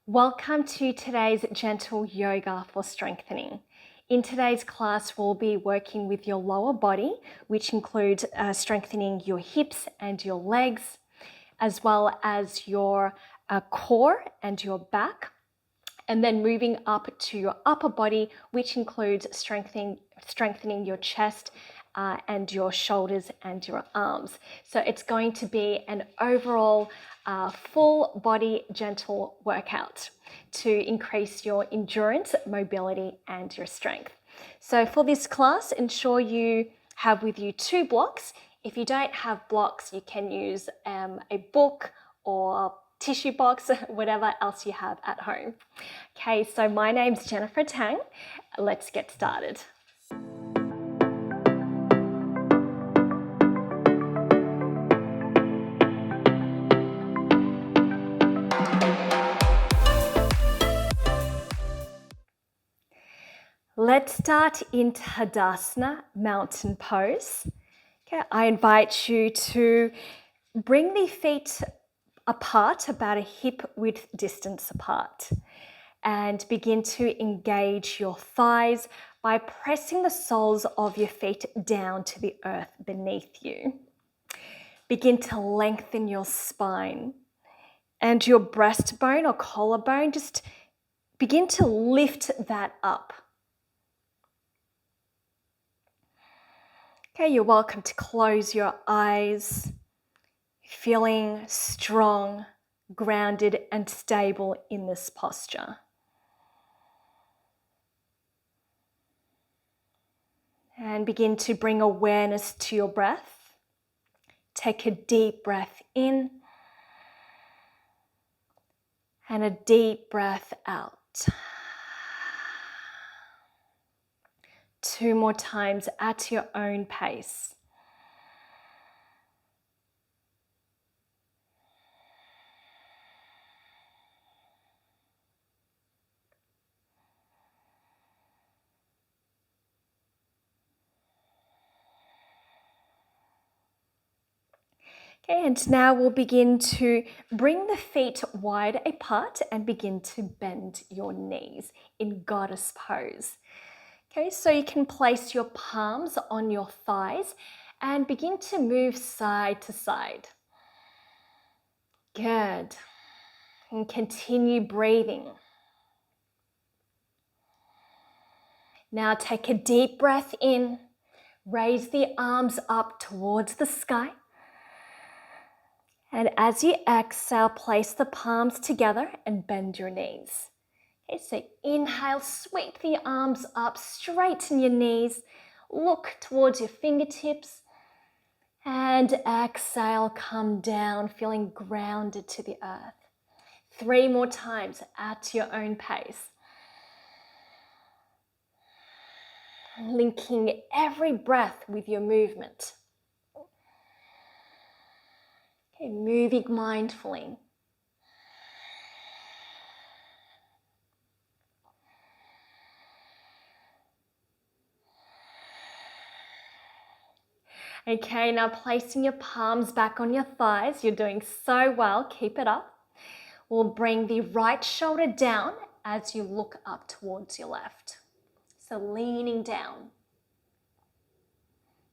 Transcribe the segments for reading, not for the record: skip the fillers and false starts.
Welcome to today's gentle yoga for strengthening. In today's class, we'll be working with your lower body, which includes strengthening your hips and your legs, as well as your core and your back, and then moving up to your upper body, which includes strengthening your chest and your shoulders and your arms. So it's going to be an overall full body gentle workout to increase your endurance, mobility, and your strength. So for this class, ensure you have with you 2 blocks. If you don't have blocks, you can use a book or tissue box, whatever else you have at home. Okay, so my name's Jennifer Tang. Let's get started. Let's start in Tadasana, mountain pose. Okay, I invite you to bring the feet apart, about a hip width distance apart, and begin to engage your thighs by pressing the soles of your feet down to the earth beneath you. Begin to lengthen your spine and your breastbone or collarbone. Just begin to lift that up. Okay, you're welcome to close your eyes, feeling strong, grounded, and stable in this posture. And begin to bring awareness to your breath. Take a deep breath in and a deep breath out. 2 more times at your own pace. Okay, and now we'll begin to bring the feet wide apart and begin to bend your knees in goddess pose. Okay, so you can place your palms on your thighs and begin to move side to side. Good. And continue breathing. Now take a deep breath in. Raise the arms up towards the sky. And as you exhale, place the palms together and bend your knees. Okay, so inhale, sweep the arms up, straighten your knees, look towards your fingertips, and exhale, come down, feeling grounded to the earth. 3 more times at your own pace. Linking every breath with your movement. Okay, moving mindfully. Okay, now placing your palms back on your thighs. You're doing so well. Keep it up. We'll bring the right shoulder down as you look up towards your left. So leaning down.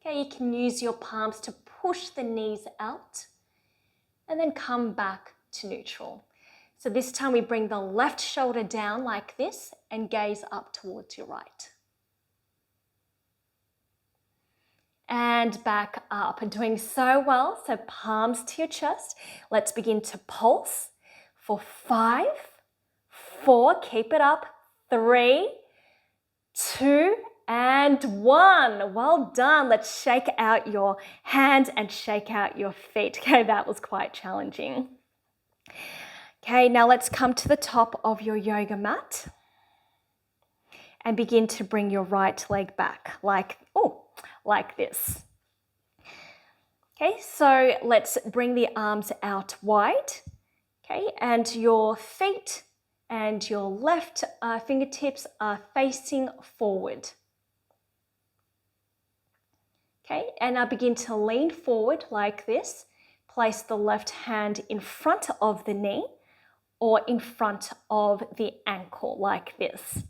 Okay, you can use your palms to push the knees out and then come back to neutral. So this time we bring the left shoulder down like this and gaze up towards your right. And back up, and doing so well. So palms to your chest. Let's begin to pulse for 5, 4, keep it up, 3, 2, and 1. Well done. Let's shake out your hands and shake out your feet. Okay, that was quite challenging. Okay, now let's come to the top of your yoga mat and begin to bring your right leg back like this. Okay, so let's bring the arms out wide. Okay, and your feet and your left fingertips are facing forward. Okay, and now begin to lean forward like this. Place the left hand in front of the knee or in front of the ankle like this.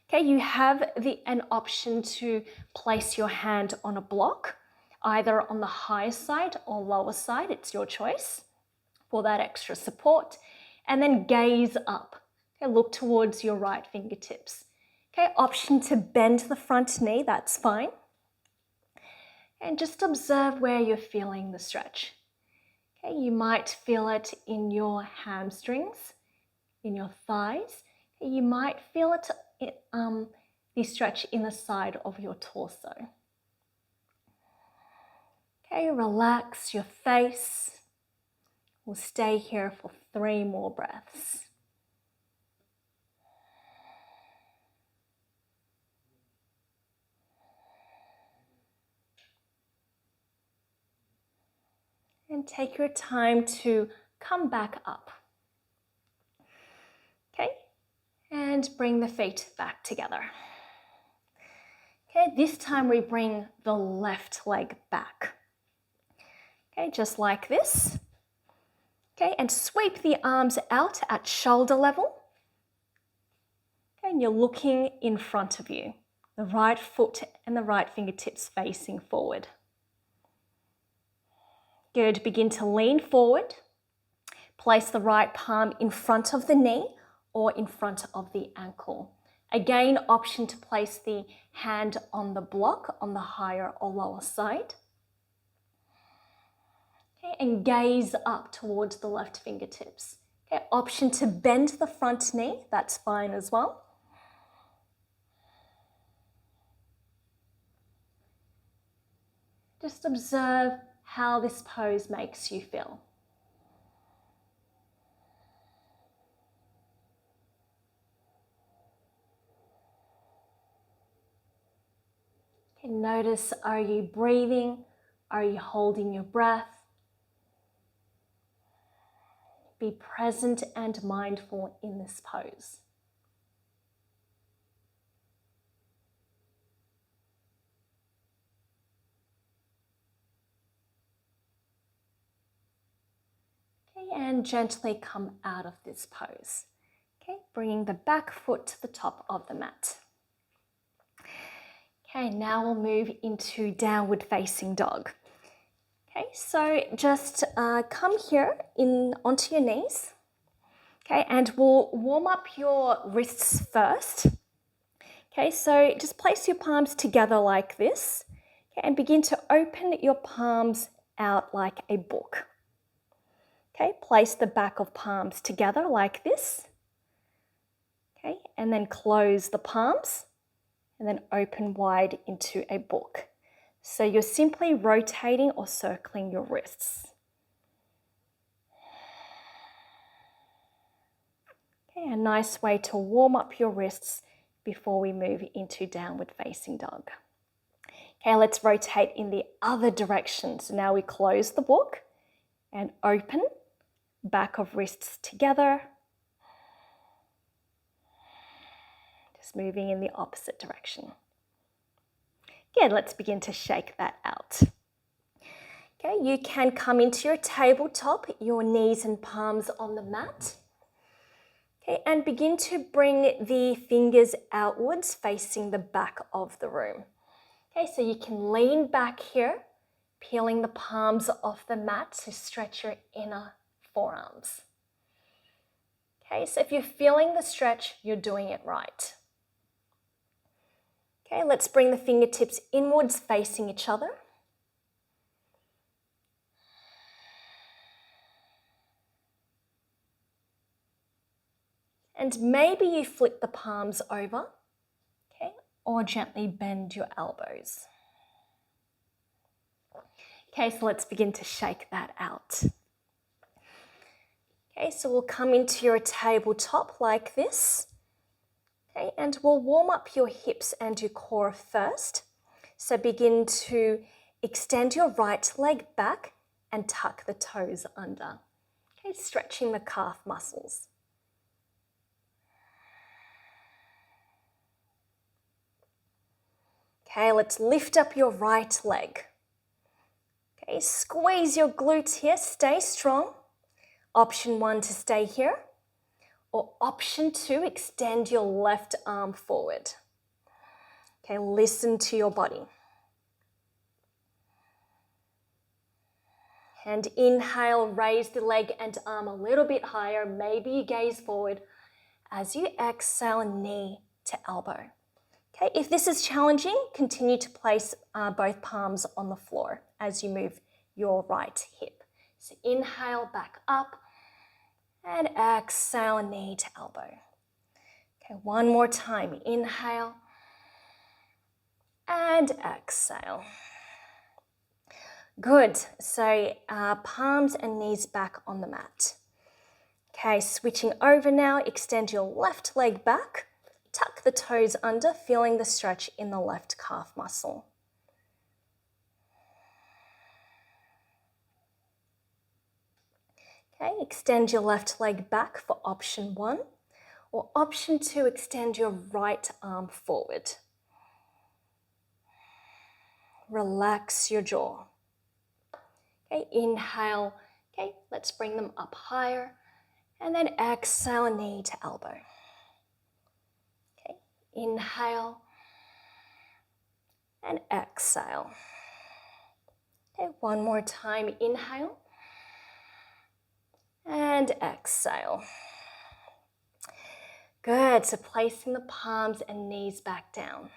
Okay, you have an option to place your hand on a block, either on the higher side or lower side, it's your choice for that extra support. And then gaze up. Okay, look towards your right fingertips. Okay, option to bend the front knee, that's fine. And just observe where you're feeling the stretch. Okay, you might feel it in your hamstrings, in your thighs. Okay, you might feel it, the stretch in the side of your torso. Okay, relax your face. We'll stay here for 3 more breaths. And take your time to come back up. Okay, and bring the feet back together. Okay, this time we bring the left leg back. Okay, just like this. Okay, and sweep the arms out at shoulder level. Okay, and you're looking in front of you. The right foot and the right fingertips facing forward. Good, begin to lean forward. Place the right palm in front of the knee or in front of the ankle. Again, option to place the hand on the block on the higher or lower side. Okay, and gaze up towards the left fingertips. Okay, option to bend the front knee, that's fine as well. Just observe how this pose makes you feel. Okay, notice, are you breathing? Are you holding your breath? Be present and mindful in this pose. Okay, and gently come out of this pose. Okay, bringing the back foot to the top of the mat. Okay, now we'll move into downward facing dog. Okay, so just come here onto your knees. Okay, and we'll warm up your wrists first. Okay, so just place your palms together like this. Okay, and begin to open your palms out like a book. Okay, place the back of palms together like this. Okay, and then close the palms and then open wide into a book. So you're simply rotating or circling your wrists. Okay, a nice way to warm up your wrists before we move into downward facing dog. Okay, let's rotate in the other direction. So now we close the book and open, back of wrists together. Just moving in the opposite direction. Good, let's begin to shake that out. Okay, you can come into your tabletop, your knees and palms on the mat. Okay, and begin to bring the fingers outwards facing the back of the room. Okay, so you can lean back here, peeling the palms off the mat to stretch your inner forearms. Okay, so if you're feeling the stretch, you're doing it right. Okay, let's bring the fingertips inwards facing each other. And maybe you flip the palms over, okay, or gently bend your elbows. Okay, so let's begin to shake that out. Okay, so we'll come into your tabletop like this. Okay, and we'll warm up your hips and your core first. So begin to extend your right leg back and tuck the toes under. Okay, stretching the calf muscles. Okay, let's lift up your right leg. Okay, squeeze your glutes here, stay strong. Option 1 to stay here. Or option 2, extend your left arm forward. Okay, listen to your body. And inhale, raise the leg and arm a little bit higher. Maybe you gaze forward. As you exhale, knee to elbow. Okay, if this is challenging, continue to place both palms on the floor as you move your right hip. So inhale, back up, and exhale, knee to elbow. Okay, one more time. Inhale, and exhale. Good. So palms and knees back on the mat. Okay, switching over now, extend your left leg back, tuck the toes under, feeling the stretch in the left calf muscle. Okay, extend your left leg back for option 1, or option 2, extend your right arm forward. Relax your jaw. Okay, inhale. Okay, let's bring them up higher. And then exhale, knee to elbow. Okay, inhale. And exhale. Okay, one more time. Inhale. And exhale. Good, so placing the palms and knees back down.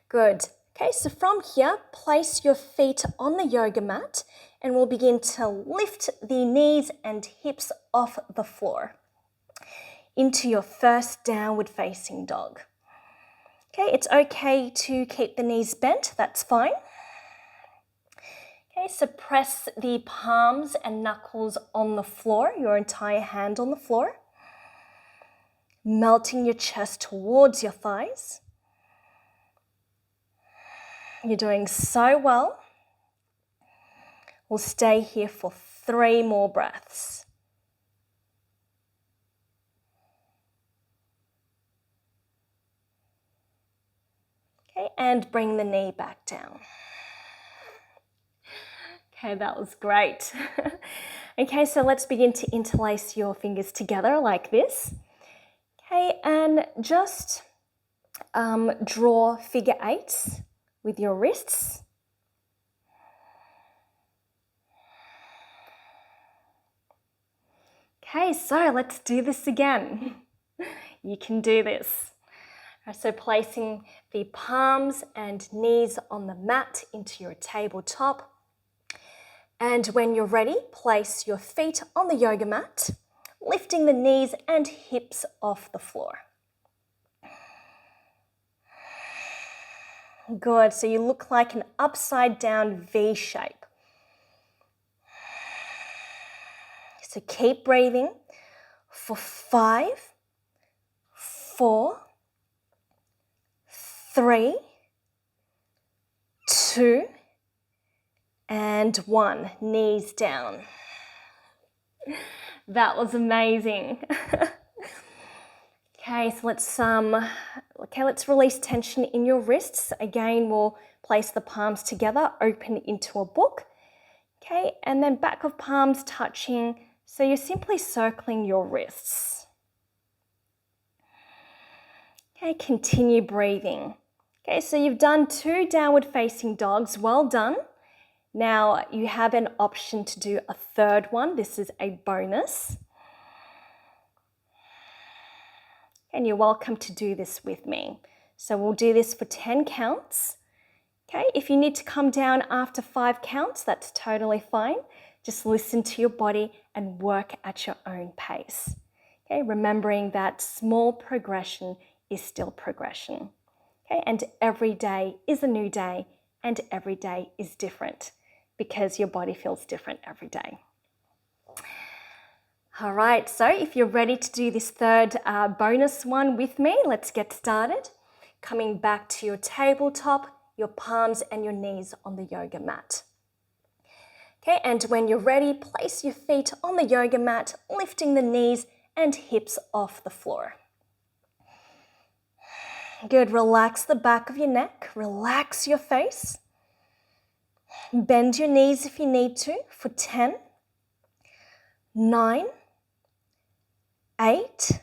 Good. Okay, so from here, place your feet on the yoga mat and we'll begin to lift the knees and hips off the floor into your first downward facing dog. Okay, it's okay to keep the knees bent, that's fine. Okay, so press the palms and knuckles on the floor, your entire hand on the floor, melting your chest towards your thighs. You're doing so well. We'll stay here for 3 more breaths. Okay, and bring the knee back down. Okay, that was great. Okay, so let's begin to interlace your fingers together like this. Okay, and just draw figure 8s with your wrists. Okay, so let's do this again. You can do this. So placing the palms and knees on the mat into your tabletop. And when you're ready, place your feet on the yoga mat, lifting the knees and hips off the floor. Good, so you look like an upside down V shape. So keep breathing for 5, 4, 3, 2, and 1. Knees down. That was amazing. Okay, so let's release tension in your wrists. Again, we'll place the palms together, open into a book. Okay, and then back of palms touching. So you're simply circling your wrists. Okay, continue breathing. Okay, so you've done 2 downward facing dogs. Well done. Now you have an option to do a 3rd one. This is a bonus. And you're welcome to do this with me. So we'll do this for 10 counts. Okay, if you need to come down after 5 counts, that's totally fine. Just listen to your body and work at your own pace. Okay, remembering that small progression is still progression. Okay, and every day is a new day and every day is different because your body feels different every day. All right, so if you're ready to do this 3rd bonus one with me, let's get started. Coming back to your tabletop, your palms and your knees on the yoga mat. Okay, and when you're ready, place your feet on the yoga mat, lifting the knees and hips off the floor. Good, relax the back of your neck, relax your face. Bend your knees if you need to for 10, 9, 8,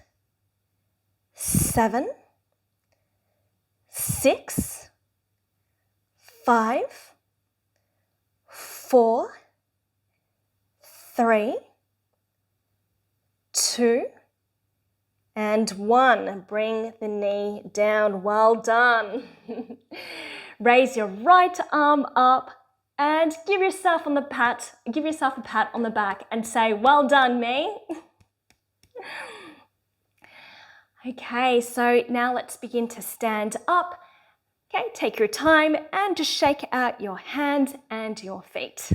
7, 6, 5, 4, 3, 2, and 1. Bring the knee down. Well done. Raise your right arm up and give yourself a pat on the back and say, well done, me. Okay, so now let's begin to stand up. Okay, take your time and just shake out your hands and your feet.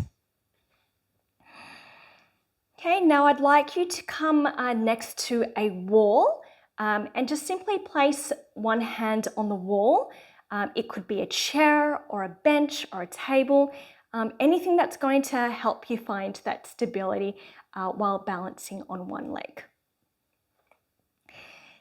Okay, now I'd like you to come next to a wall and just simply place one hand on the wall. It could be a chair or a bench or a table, anything that's going to help you find that stability while balancing on one leg.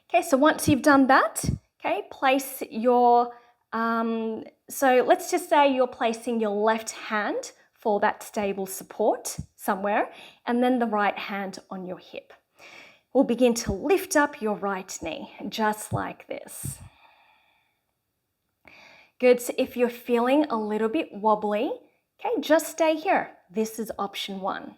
Okay, so once you've done that, okay, place your, so let's just say you're placing your left hand for that stable support somewhere, and then the right hand on your hip. We'll begin to lift up your right knee, just like this. Good, so if you're feeling a little bit wobbly, okay, just stay here. This is option 1.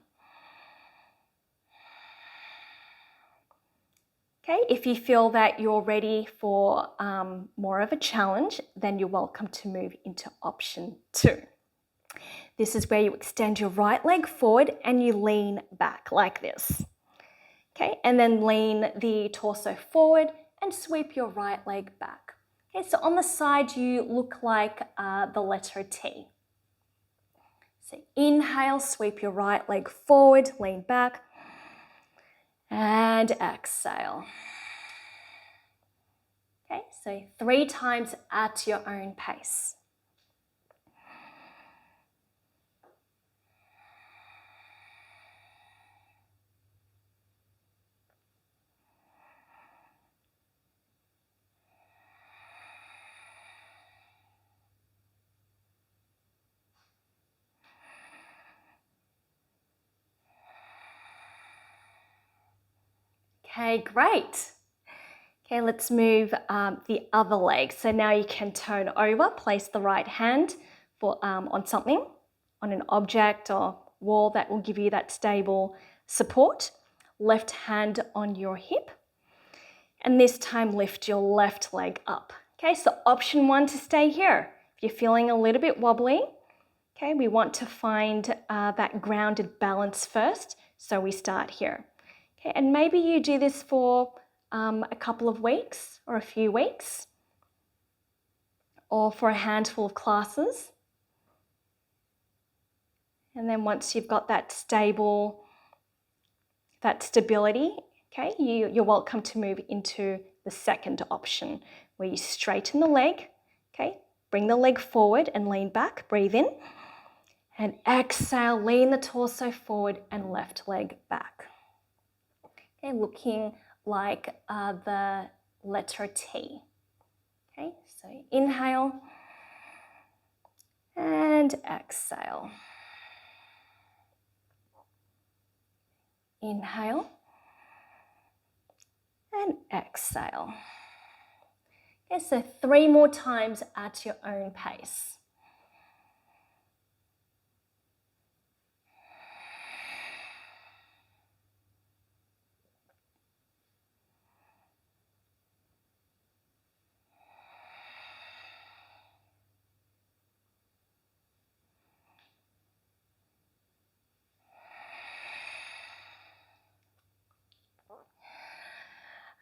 Okay, if you feel that you're ready for more of a challenge, then you're welcome to move into option 2. This is where you extend your right leg forward and you lean back like this. Okay, and then lean the torso forward and sweep your right leg back. Okay, so on the side you look like the letter T. So inhale, sweep your right leg forward, lean back, and exhale. Okay, so 3 times at your own pace. Okay, great. Okay, let's move the other leg. So now you can turn over, place the right hand on something, on an object or wall that will give you that stable support. Left hand on your hip. And this time lift your left leg up. Okay, so option 1 to stay here. If you're feeling a little bit wobbly, okay, we want to find that grounded balance first. So we start here. Okay, and maybe you do this for a couple of weeks or a few weeks, or for a handful of classes. And then once you've got that stability, okay, you're welcome to move into the second option where you straighten the leg, okay, bring the leg forward and lean back, breathe in, and exhale, lean the torso forward and left leg back. Okay, looking like the letter T. Okay, so inhale and exhale. Inhale and exhale. Okay, so 3 more times at your own pace.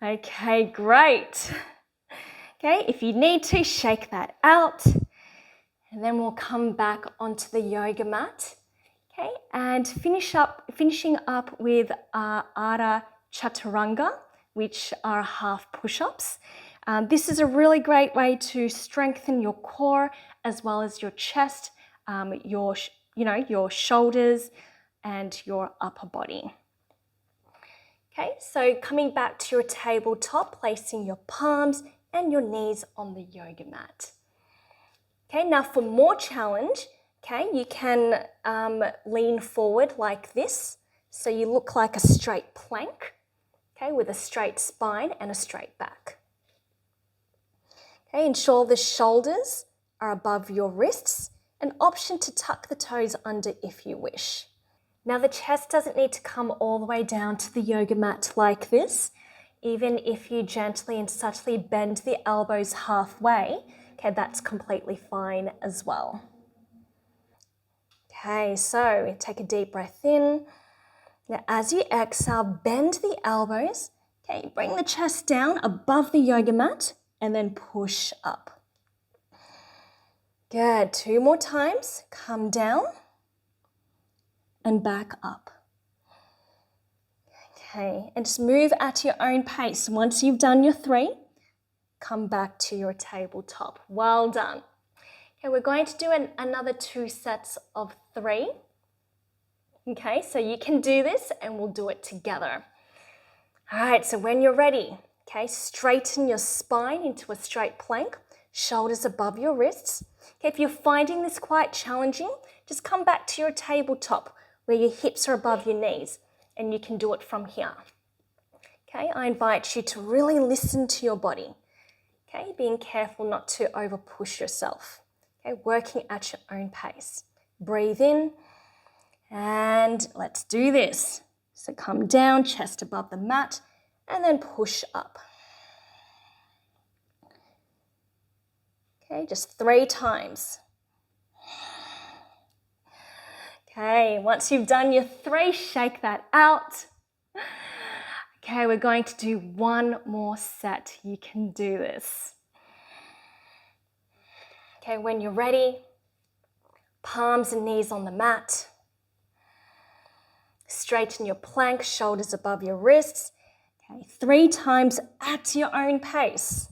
Okay, great. Okay, if you need to, shake that out. And then we'll come back onto the yoga mat. Okay, and finishing up with Ardha Chaturanga, which are half push-ups. This is a really great way to strengthen your core as well as your chest, your shoulders and your upper body. Okay, so coming back to your tabletop, placing your palms and your knees on the yoga mat. Okay, now for more challenge, okay, you can lean forward like this. So you look like a straight plank. okay, with a straight spine and a straight back. Okay, ensure the shoulders are above your wrists, an option to tuck the toes under if you wish. Now the chest doesn't need to come all the way down to the yoga mat like this. Even if you gently and subtly bend the elbows halfway, okay, that's completely fine as well. Okay, so take a deep breath in. Now as you exhale, bend the elbows. Okay, bring the chest down above the yoga mat and then push up. Good, 2 more times. Come down and back up. Okay, and just move at your own pace. Once you've done your 3, come back to your tabletop. Well done. Okay, we're going to do another 2 sets of 3. Okay, so you can do this and we'll do it together. All right, so when you're ready, okay, straighten your spine into a straight plank, shoulders above your wrists. Okay, if you're finding this quite challenging, just come back to your tabletop where your hips are above your knees and you can do it from here. Okay, I invite you to really listen to your body. Okay, being careful not to over push yourself. Okay, working at your own pace. Breathe in and let's do this. So come down, chest above the mat, and then push up. Okay, just 3 times. Okay, once you've done your 3, shake that out. Okay, we're going to do 1 more set. You can do this. Okay, when you're ready, palms and knees on the mat. Straighten your plank, shoulders above your wrists. Okay, 3 times at your own pace.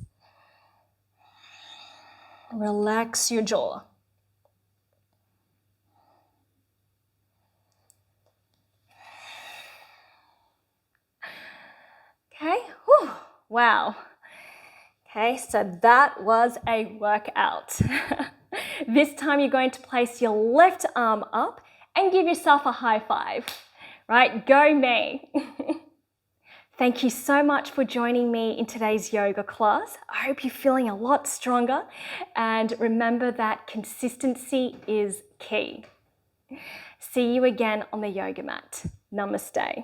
Relax your jaw. Okay, whew, wow. Okay, so that was a workout. This time you're going to place your left arm up and give yourself a high five. Right, go me. Thank you so much for joining me in today's yoga class. I hope you're feeling a lot stronger, and remember that consistency is key. See you again on the yoga mat. Namaste.